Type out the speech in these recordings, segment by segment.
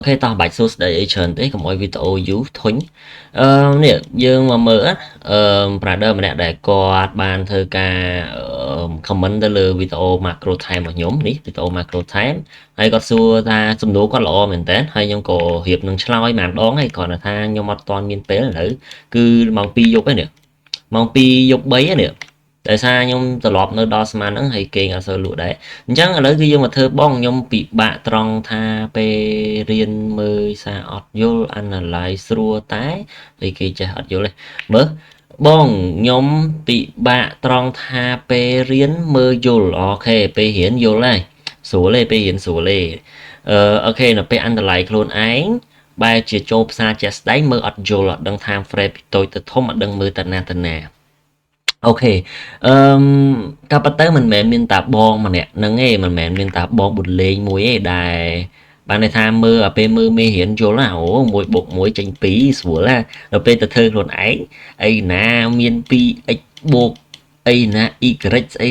Ok tao bạch số đây trần đấy còn mọi video dú thính nè dương mà mở brother mà để có bàn thơ ca comment tới lừa video macro time một nhóm ní video macro time hay có xua ta xung đố có lọ mình té hay nhưng có hiệp nâng slide màn đón hay còn là tha nhưng mà toàn miền tế là thứ cứ mong pi dục ấy nè mong pi dục bấy ấy nè tại sao nhung từ lọp nơi đó mà nó hay kê ngã sơ lụa đấy chẳng là lấy cái mà thơ bong nhung bị bạ trong tha pe riêng mơ sa ọt vô anh là lại xua tái thì kỳ chạy ọt vô này mớ bong nhung bị bạ trong tha pe riêng mơ vô ok pe hiển vô này số lê pe hiển số lê ok là pe anh là lại luôn ánh bài chỉ chộp xa chết đấy mơ ọt vô là đăng tham frame tôi tự thông mà đăng mơ tận nà ok các bạn tới mình mẹ miên tạp bon mà nè nâng nghe mình mẹ miên tạp bon bụt lên mũi ấy đài bạn này tham mơ à pe mơ mê hiển chỗ là ổ mũi bột mũi chanh pí sủa là rồi pe tờ thơ luôn ấy na miên pi ấy bột ấy na y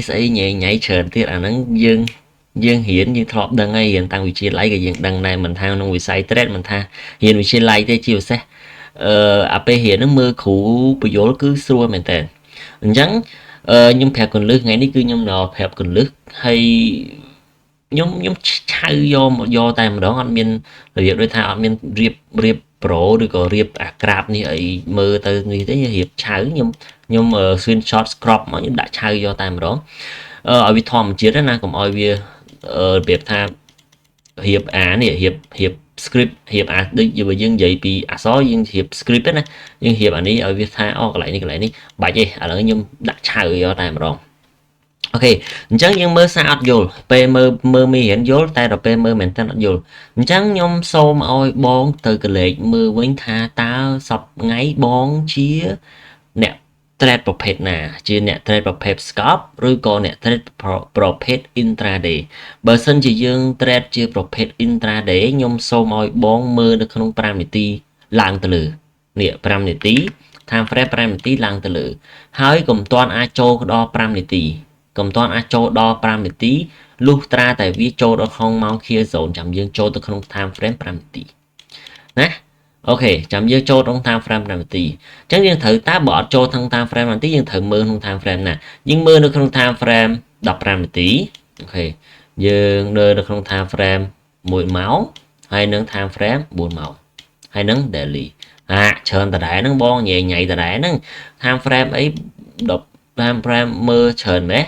ấy nhảy nhảy trơn tiết à nâng dương dương hiển như thọp đằng ấy hiện tăng vị trí lấy cái dương đằng này mình thao nông vị sai stress mình tha hiện vị trí lấy thế chiều xe à pe hiển nó mơ khủ bị dỗ cứ xua mình tên chẳng nhưng phẹp cần lướt ngày ní cứ nhung nọ phẹp cần lướt hay nhung chơi do tay mà đó anh miên việc đối thao anh miên riệp pro được có riệp crab như ấy mơ từ như thế hiệp chơi nhung xuyên short crop mà những đã chơi do tay mà đó ở vì thòm chia đó na còn ở vì biệt tha hiệp này hiệp script hiệp đi giờ dương dậy bị số dương hiệp script đó nè nhưng hiệp anh ấy ở việt tha cái lại ní bài gì ở đó nhưng đã chơi ở tay mà rồi ok chẳng nhưng mơ sao vô p mơ mi hiện vô tay rồi p mơ mình tên vô chẳng nhom sâu mà ôi bon từ cái lệ mơ với tha tao sập ngáy bon chia nè trade ប្រភេទណាជាអ្នក trade ប្រភេទ scalp ឬក៏អ្នក trade ប្រភេទ intraday បើសិនជាយើង trade ជាប្រភេទ intraday ខ្ញុំសូមឲ្យបងមើលនៅក្នុង5នាទីឡើងទៅលើនេះ5នាទី time frame 5នាទីឡើងទៅលើហើយកុំតាន់អាចចូលដល់5នាទីកុំតាន់អាចចូលដល់5នាទីលុះត្រាតែវាចូលដល់ក្នុងម៉ោង clear zone ចាំយើងចូលទៅក្នុង time frame 5នាទីណាអូខេចាំយើងចូលក្នុង time frame 5នាទីអញ្ចឹងយើងត្រូវតើបើអត់ចូលក្នុង time frame 5នាទីយើងត្រូវមើលក្នុង time frame ណាយើងមើលនៅក្នុង time frame 15នាទីអូខេយើងនៅក្នុង time frame 1ម៉ោងហើយនឹង time frame 4ម៉ោងហើយនឹង daily ច្រើនតដែរហ្នឹងបងញ៉ៃតដែរហ្នឹង time frame អី10 time frame មើលច្រើនម៉េះ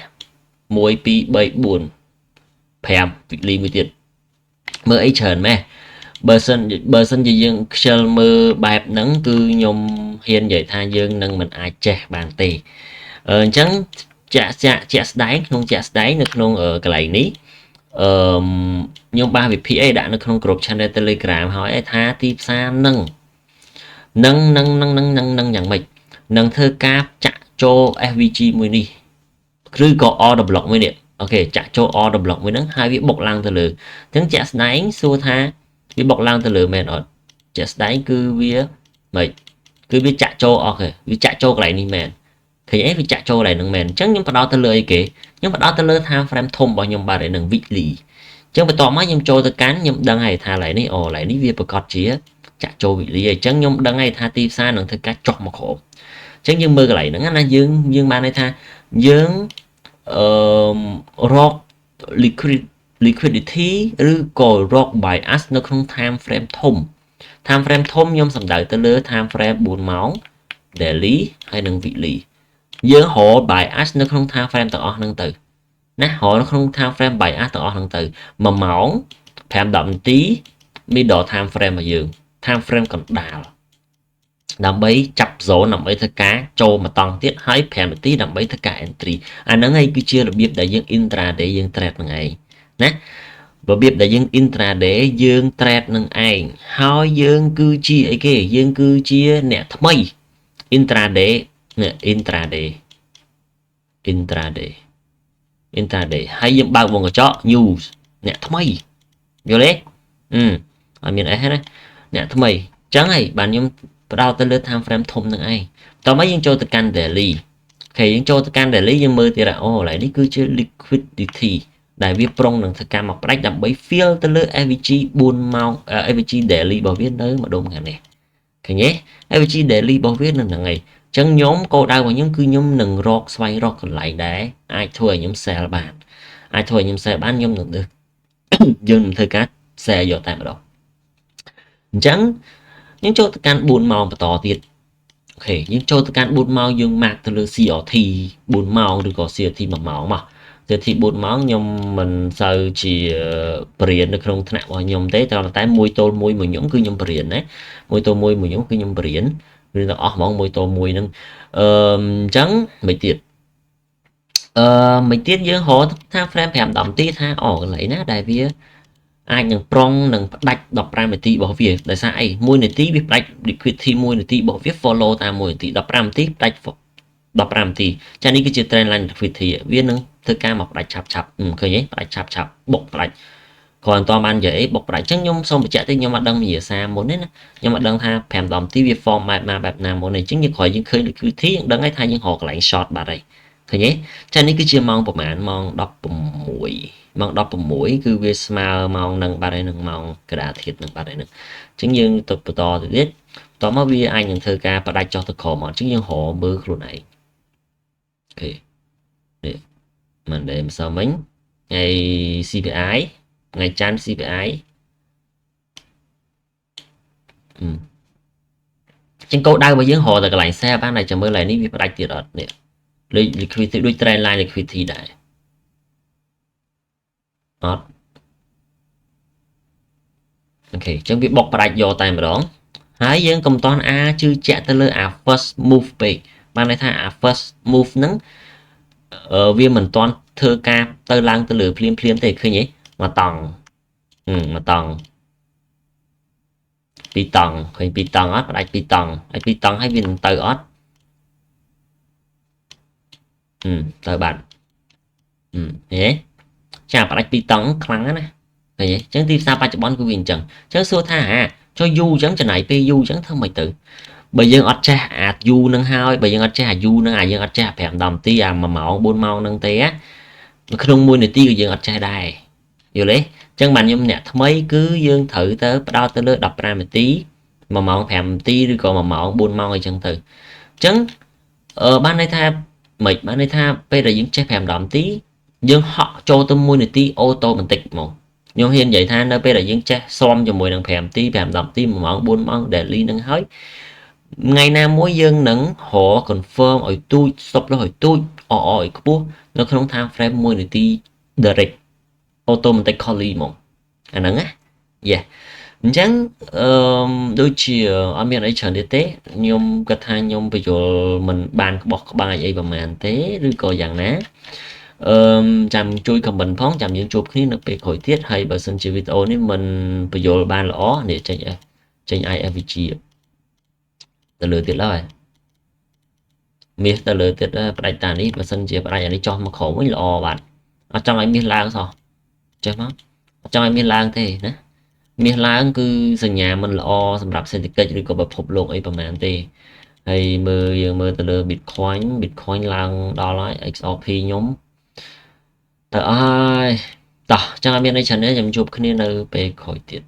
1 2 3 4 5វិលីមួយទៀតមើលអីច្រើនម៉េះបើសិនជាយើងខ្ជិលមើលបែបហ្នឹងគឺខ្ញុំហ៊ាននិយាយថាយើងនឹងមិនអាចចេះបានទេអញ្ចឹងជាក់ស្ដែងក្នុងជាក់ស្ដែងនៅក្នុងកន្លែងនេះខ្ញុំបានវិភាគអីដាក់នៅក្នុងក្រុម channel Telegram ហើយថាទីផ្សារនឹងយ៉ាងម៉េចនឹងធ្វើការចាក់ចូល SVG មួយនេះឬក៏ order block មួយនេះអូខេចាក់ចូល order block មួយហ្នឹងហើយវាបុកឡើងទៅលើអញ្ចឹងជាក់ស្ដែងសួរថាវាបុកឡើងទៅលើមែនអត់ជាក់ស្ដែងគឺវាមិនគឺវាចាក់ចូលអូខេវាចាក់ចូលកន្លែងនេះមែនឃើញអីវាចាក់ចូលកន្លែងហ្នឹងមែនអញ្ចឹងខ្ញុំបដោតទៅលើអីគេខ្ញុំបដោតទៅលើ time frame ធំរបស់ខ្ញុំបាទនឹង weekly អញ្ចឹងបន្ទាប់មកខ្ញុំចូលទៅកាន់ខ្ញុំដឹងហើយថាកន្លែងនេះកន្លែងនេះវាប្រកាសជាចាក់ចូល weekly អញ្ចឹងខ្ញុំដឹងហើយថាទីផ្សារនឹងធ្វើការចុះមកក្រោមអញ្ចឹងយើងមើលកន្លែងហ្នឹងណាយើងបានន័យថាយើងរក liquidity ឬក៏រក bias នៅក្នុង time frame ធំ time frame ធំខ្ញុំសំដៅទៅលើ time frame 4ម៉ោង daily ហើយនិង weekly យើងរក bias នៅក្នុង time frame ទាំងអស់ហ្នឹងទៅណារកនៅក្នុង time frame bias ទាំងអស់ហ្នឹងទៅ1ម៉ោង5-10នាទី middle time frame របស់យើង time frame កណ្ដាលដើម្បីចាប់ zone ដើម្បីធ្វើការចូលមកតង់ទៀតហើយ5នាទីដើម្បីធ្វើការ entry អាហ្នឹងឯងគឺជារបៀបដែលយើង intraday យើង trade ហ្នឹងឯងណារបៀបដែលយើង intraday យើង trade នឹងឯងហើយយើងគឺជាអីគេយើងគឺជាអ្នកថ្មី intraday នេះ intraday ហើយយើងបើកវងកញ្ចក់ news អ្នកថ្មីយល់ទេអត់មានអីណាអ្នកថ្មីអញ្ចឹងហើយបានខ្ញុំបដោតទៅលើ time frame ធំនឹងឯងតោះមកយើងចូលទៅកាន់ daily អូខេយើងចូលទៅកាន់ daily យើងមើលទៀតអូកន្លែងនេះគឺជា liquidity ដែលវាប្រុងនឹងធ្វើការមកផ្ដាច់ដើម្បី fill ទៅលើ AVG 4ម៉ោង AVG daily របស់វានៅម្ដុំខាងនេះឃើញទេ AVG daily របស់វានៅហ្នឹងឯងចឹងខ្ញុំគោលដៅរបស់ខ្ញុំគឺខ្ញុំនឹងរកស្វែងរកកន្លែងដែរអាចធ្វើឲ្យខ្ញុំ sell បានអាចធ្វើឲ្យខ្ញុំ sell បានខ្ញុំនឹងយើងនឹងធ្វើការ sell យកតែម្ដងអញ្ចឹងយើងចូលទៅកាន់4ម៉ោងបន្តទៀតអូខេយើងចូលទៅកាន់4ម៉ោងយើង mark ទៅលើ CRT 4ម៉ោងឬក៏ CRT 1ម៉ោងមក CRT 4ម៉ោងខ្ញុំមិនសូវជាបរិញ្ញានៅក្នុងថ្នាក់របស់ខ្ញុំទេតែមួយទល់មួយខ្ញុំគឺខ្ញុំបរិញ្ញាណាមួយទល់មួយខ្ញុំគឺខ្ញុំបរិញ្ញាវាទាំងអស់ហ្មងមួយទល់មួយហ្នឹងអញ្ចឹងមិនទៀតមិនទៀតយើងរកថា frame 5 10នាទីថាកន្លែងណាដែលវាអាចនឹងប្រុងនឹងផ្ដាច់15នាទីរបស់វាដោយសារអី1នាទីវាផ្ដាច់ liquidity 1នាទីរបស់វា follow តាម1នាទី15នាទីផ្ដាច់15នាទីចានេះគឺជា trend line liquidity វានឹងធ្វើការមកផ្ដាច់ឆាប់ឃើញទេផ្ដាច់ឆាប់បុកផ្ដាច់គ្រាន់តែបាននិយាយអីបុកផ្ដាច់អញ្ចឹងខ្ញុំសូមបញ្ជាក់តិចខ្ញុំអត់ដឹងវិញ្ញាសាមុនទេណាខ្ញុំអត់ដឹងថា5 10នាទីវា form បែបណាមុនទេអញ្ចឹងយើងក្រោយយើងឃើញ liquidity យើងដឹងហើយថាយើងរកកន្លែង short បាត់ហើយឃើញទេចានេះគឺជាម៉ោងប្រហែលម៉ោង16ម៉ោង16គឺវាស្មើម៉ោងនឹងបាត់ហើយនឹងម៉ោងកដាធាតុនឹងបាត់ហើយនឹងអញ្ចឹងយើងទៅបន្តទៅទៀតតមកវាអាចនឹងធ្វើការបដាច់ចុះទៅក្រោមអត់អញ្ចឹងយើងរកមើលខ្លួនឯងអូខេនេះមិនដែលមិនសមមិញថ្ងៃ CPI ថ្ងៃច័ន្ទ CPI ចឹងគោលដៅរបស់យើងរកតែកន្លែង sell បានតែចាំមើលឡើងនេះវាផ្ដាច់ទៀតអត់នេះលេខ liquidity ដូច trend line liquidity ដែរអត់អូខេចឹងវាបុកផ្ដាច់យកតែម្ដងហើយយើងកុំតន់ជឿជាក់ទៅលើ first move ពេកបានន័យថា first move ហ្នឹងវាមិនតន់ធ្វើការទៅឡើងទៅលើភ្លាមទេឃើញទេមកតង់មកតង់ពីរតង់ឃើញពីរតង់អត់ផ្ដាច់ពីរតង់ហើយពីរតង់ហើយវានឹងទៅអត់ទៅបាត់ហេចាផ្ដាច់ពីរតង់ខ្លាំងណាស់ឃើញទេអញ្ចឹងទីផ្សារបច្ចុប្បន្នគឺវាអញ្ចឹងសួរថាចុះយូរអញ្ចឹងចំណាយពេលយូរអញ្ចឹងធ្វើម៉េចទៅបើយើងអត់ចេះយូរនឹងហើយបើយើងអត់ចេះយូរនឹងយើងអត់ចេះ5 10នាទី1ម៉ោង4ម៉ោងនឹងទេនៅក្នុង1នាទីក៏យើងអត់ចេះដែរយល់ទេអញ្ចឹងបានខ្ញុំអ្នកថ្មីគឺយើងត្រូវទៅផ្ដោតទៅលើ15នាទី1ម៉ោង5នាទីឬក៏1ម៉ោង4ម៉ោងអីចឹងទៅអញ្ចឹងបានន័យថាមិនបានន័យថាពេលដែលយើងចេះ5 10នាទីយើងហក់ចូលទៅ1នាទីអូតូម៉ាទិកហ្មងខ្ញុំហ៊ាននិយាយថានៅពេលដែលយើងចេះស៊ំជាមួយនឹង5នាទី5 10នាទី1ម៉ោង4ម៉ោង daily នឹងហើយថ្ងៃណាមួយយើងនឹងរក confirm ឲ្យទូច stop loss ឲ្យទូចឲ្យខ្ពស់នៅក្នុង time frame 1នាទី direct automatically ហ្មងអាហ្នឹងណាអញ្ចឹងដូចជាអត់មានអីច្រើនទៀតទេខ្ញុំគិតថាខ្ញុំបញ្យល់មិនបានក្បោះក្បាយអីប្រហែលទេឬក៏យ៉ាងណាចាំជួយ comment ផងចាំយើងជួបគ្នានៅពេលក្រោយទៀតហើយបើសិនជាវីដេអូនេះមិនបញ្យល់បានល្អនេះចេញ IFVG ទៅលើទៀតហើយមាសទៅលើទៀតផ្ដាច់តានេះបើសិនជាផ្ដាច់អានេះចោះមកក្រោមវិញល្អបាទអត់ចង់ឲ្យមាសឡើងសោះចេះមកអត់ចង់ឲ្យមាសឡើងទេណាមាសឡើងគឺសញ្ញាមិនល្អសម្រាប់សេដ្ឋកិច្ចឬក៏ពិភពលោកអីប្រហែលទេហើយយើងមើលទៅលើ Bitcoin ឡើងដល់ហើយ XRP ខ្ញុំទៅអើយតោះចឹងអត់មានអីច្រើនទេខ្ញុំជួបគ្នានៅពេលក្រោយទៀត